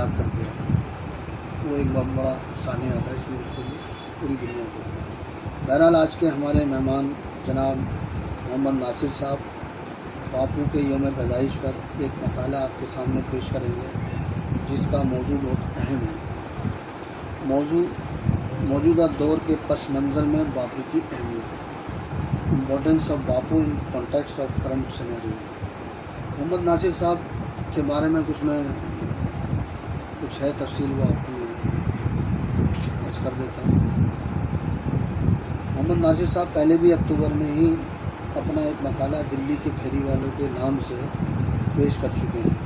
हलाक कर दिया। वो एक बहुत बड़ा सानिया था इस मुल्क के लिए, पूरी दुनिया को। बहरहाल आज के हमारे मेहमान जनाब मोहम्मद नासिर साहब बापू के यौम पैदाइश पर एक मकाला आपके सामने पेश करेंगे, जिसका मौजू बहुत अहम है। मौजूदा दौर के पस मंज़र में बापू की अहमियत, importance of Bapu in context of current scenario. Mohammad Nasir साहब के बारे में कुछ है तफसील, वो आपको अर्ज कर देता हूँ। मोहम्मद नासिर साहब पहले भी अक्टूबर में ही अपना एक मकाला दिल्ली के फेरी वालों के नाम से पेश कर चुके हैं,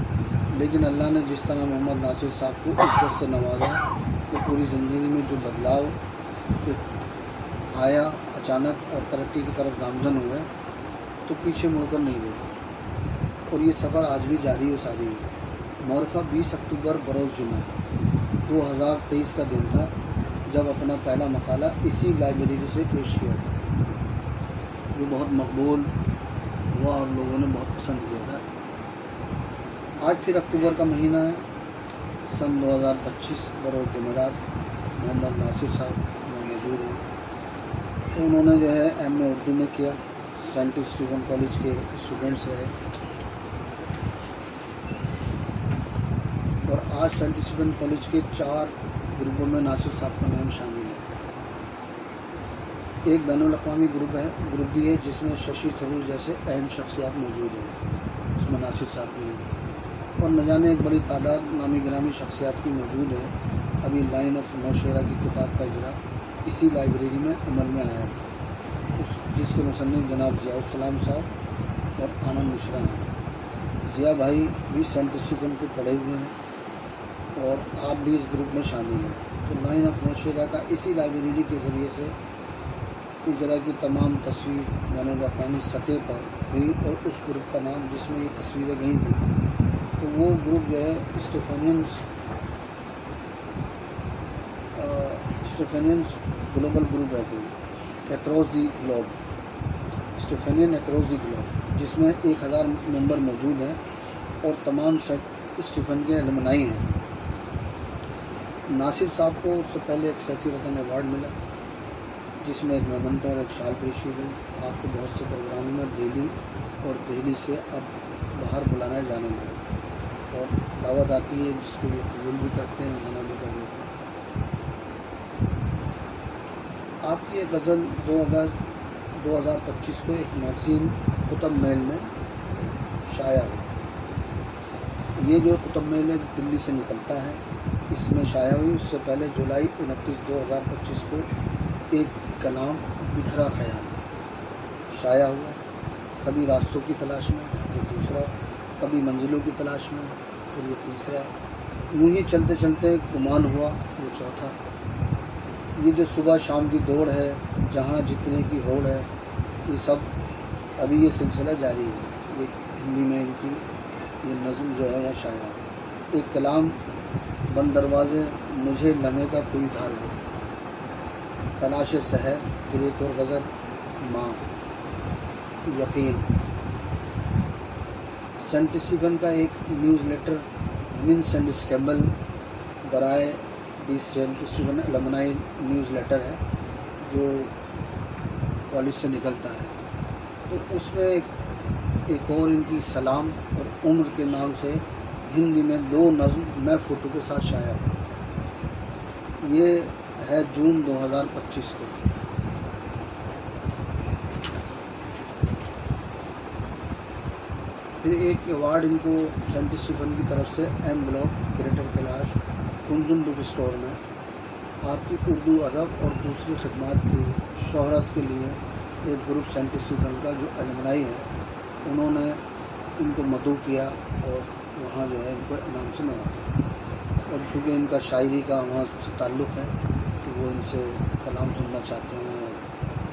लेकिन अल्लाह ने जिस तरह मोहम्मद नासिर साहब को इज्जत से नवाजा कि पूरी ज़िंदगी में जो बदलाव आया अचानक और तरक्की की तरफ गामजन हुए, तो पीछे मुड़कर नहीं गए और ये सफ़र आज भी जारी व सारी है। मौरखा 20 अक्टूबर बरोज़ जुमा 2023 का दिन था जब अपना पहला मकाला इसी लाइब्रेरी से पेश किया था, जो बहुत मकबूल हुआ और लोगों ने बहुत पसंद किया था। आज फिर अक्टूबर का महीना है, सन 2025 बरोज़ जुमेरात मोहम्मद नासिर साहब मौजूद हैं। तो उन्होंने जो है एम.ए. उर्दू में किया, सेंट स्टीफन कॉलेज के स्टूडेंट्स रहे और आज सेंट स्टीफन कॉलेज के 4 ग्रुपों में नासिर साहब का नाम शामिल है। एक बैनुल-अक़वामी ग्रुप भी है जिसमें शशि थरूर जैसे अहम शख्सियात मौजूद हैं, उसमें नासिर साहब भी हैं और न जाने एक बड़ी तादाद नामी गिरामी शख्सियात की मौजूद है। अभी लाइन ऑफ नौशेरा की किताब का इजरा इसी लाइब्रेरी में अमल में आया था, जिसके मुसन्निफ जनाब ज़ियाउस्सलाम साहब और आनंद मिश्रा हैं। ज़िया भाई भी सेंट स्टीफन के पढ़े हुए हैं और आप भी इस ग्रुप में शामिल हैं। तो लाइन ऑफ नौशेरा का इसी लाइब्रेरी के ज़रिए से इजरा की तमाम तस्वीर बैनुल-अक़वामी सतह पर हुई और उस ग्रुप का नाम जिसमें ये तस्वीरें गई थी, तो वो ग्रुप जो है स्टीफेनियंस ग्लोबल ग्रुप है, कोई across the globe, Stephenian across the globe, जिसमें 1000 मेंबर मौजूद हैं और तमाम सेंट स्टीफन के एलुमनाई हैं। नासिर साहब को उससे पहले एक सैफी रतन अवार्ड मिला, जिसमें एक मोमेंटो और एक शाल पेशी हुई। आपको बहुत से प्रोग्रामों में दिल्ली और दिल्ली से अब बाहर बुलाने जाने लगे और दावत आती है जिसको ये कबूल भी करते हैं, मना भी कर देते हैं। आपकी एक गज़ल 2 अगस्त 2025 को एक मैगज़ीन कुतुब मेल में शाया हुई। ये जो कुतुब मेल है दिल्ली से निकलता है, इसमें शाया हुई। उससे पहले जुलाई 29, 2025 को एक कलाम बिखरा ख्याल शाया हुआ। कभी रास्तों की तलाश में, ये दूसरा, कभी मंजिलों की तलाश में और ये तीसरा। यूँ ही चलते चलते गुमान हुआ, ये चौथा। ये जो सुबह शाम की दौड़ है, जहाँ जितने की होड़ है, ये सब अभी ये सिलसिला जारी है। ये हिंदी में इनकी ये नज़्म जो है वो शाया है। एक कलाम बंद दरवाजे मुझे लम्हे का कोई धार दे, तलाश सहर फिर एक और गज़ल माँ यकीन। सेंट स्टीफन का एक न्यूज़ लेटर विंस एंड स्कैम्बल बराए the Saint Stephen alumni newsletter है, जो कॉलेज से निकलता है। तो उसमें एक और इनकी सलाम और उम्र के नाम से हिंदी में 2 नज़्म मैं फ़ोटो के साथ शाया हुआ। ये है जून 2025 को। फिर एक अवार्ड इनको सेंट स्टीफन की तरफ से M block creator Kailash Kunjum book store में आपकी उर्दू अदब और दूसरी खिदमत की शोहरत के लिए एक ग्रुप सेंट स्टीफन का जो एलुमनाई है, उन्होंने इनको मदऊ किया और वहाँ जो है इनको इनाम से नवाजा। और चूँकि इनका शायरी का वहाँ से ताल्लुक़ है, तो वो इनसे कलाम सुनना चाहते हैं और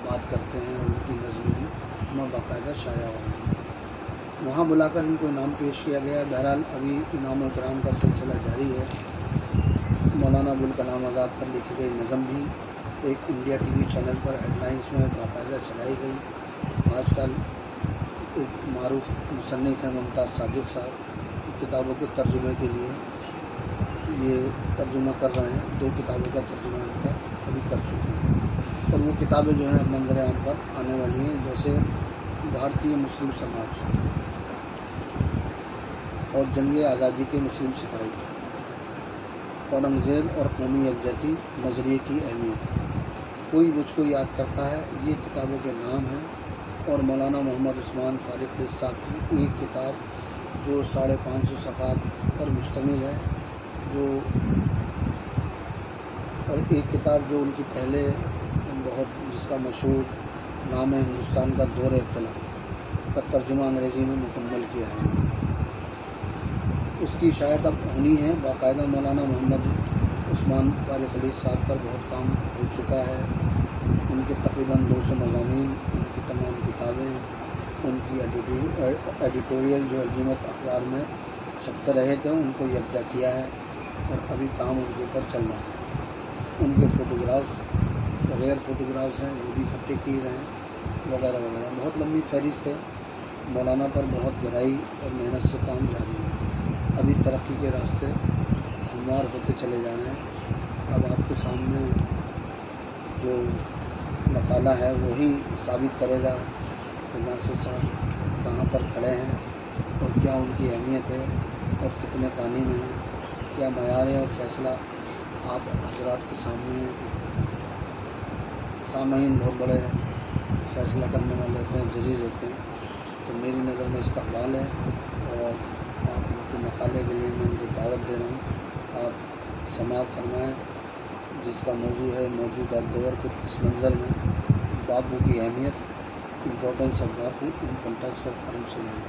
बात करते हैं। उनकी नज़्म भी वहाँ बाकायदा शाया हुआ, वहाँ बुलाकर इनको इनाम पेश किया गया। बहरहाल अभी इनाम इकराम का सिलसिला जारी है। मौलाना अबुल कलाम आज़ाद पर लिखी गई नज़्म भी एक इंडिया टीवी चैनल पर हेडलाइंस में बाकायदा चलाई गई। आजकल एक मारूफ मुसन्निफ़ है मुमताज़ सादिक़ साहब की किताबों के तर्जुमे के लिए ये तर्जुमा कर रहे हैं। 2 किताबों का तर्जुमा इनका अभी कर चुके हैं और वो किताबें जो हैं मंजर आम पर आने वाली हैं, जैसे भारतीय मुस्लिम समाज और जंग आज़ादी के मुस्लिम सिपाही, औरंगज़ेब और कौमी यकजहती नज़रिए की अहमियत, कोई मुझको याद करता है, ये किताबों के नाम हैं। और मौलाना मोहम्मद उस्मान फारिक साहब की एक किताब जो 550 सफ़हात पर मुश्तमिल है, जो और एक किताब जो उनकी पहले बहुत जिसका मशहूर नाम है हिंदुस्तान का दौर इत्तला का तर्जुमा अंग्रेज़ी में मुकम्मल किया है। उसकी शायद अब होनी है। बाकायदा मौलाना मोहम्मद उस्मान फारिक साहब पर बहुत काम हो चुका है। उनके तकरीबन 200 मज़ामीन, उनकी तमाम किताबें, उनकी एडिटोरियल जो अलजीमत अखबार में छपते रहे थे, उनको यकजा किया है और अभी काम उनके ऊपर चल रहा है। उनके फ़ोटोग्राफ्स, रेयर फ़ोटोग्राफ्स हैं, वो भी इकट्ठे किए गए हैं वगैरह वगैरह। बहुत लंबी फहरिस्त है। मौलाना पर बहुत गहराई और मेहनत से काम जारी है। अभी तरक्की के रास्ते हमवार होते चले जा रहे हैं। अब आपके सामने जो मकाला है वही साबित करेगा कि नासिर साहब कहाँ पर खड़े हैं और क्या उनकी अहमियत है और कितने पानी में है, क्या मयार है और फैसला आप हजरात के सामने। सामईन बहुत बड़े फैसला करने वाले होते हैं, जजेस होते हैं, तो मेरी नज़र में इस्तक़बाल है और आप उनके मकाले के लिए मैं उनको दावत दे रहा हूँ। आप समाअत फरमाएँ, जिसका मौजू है मौजूदा दौर के पस मंज़र में बापू की अहमियत, importance of Bapu in context of करम सुनाई।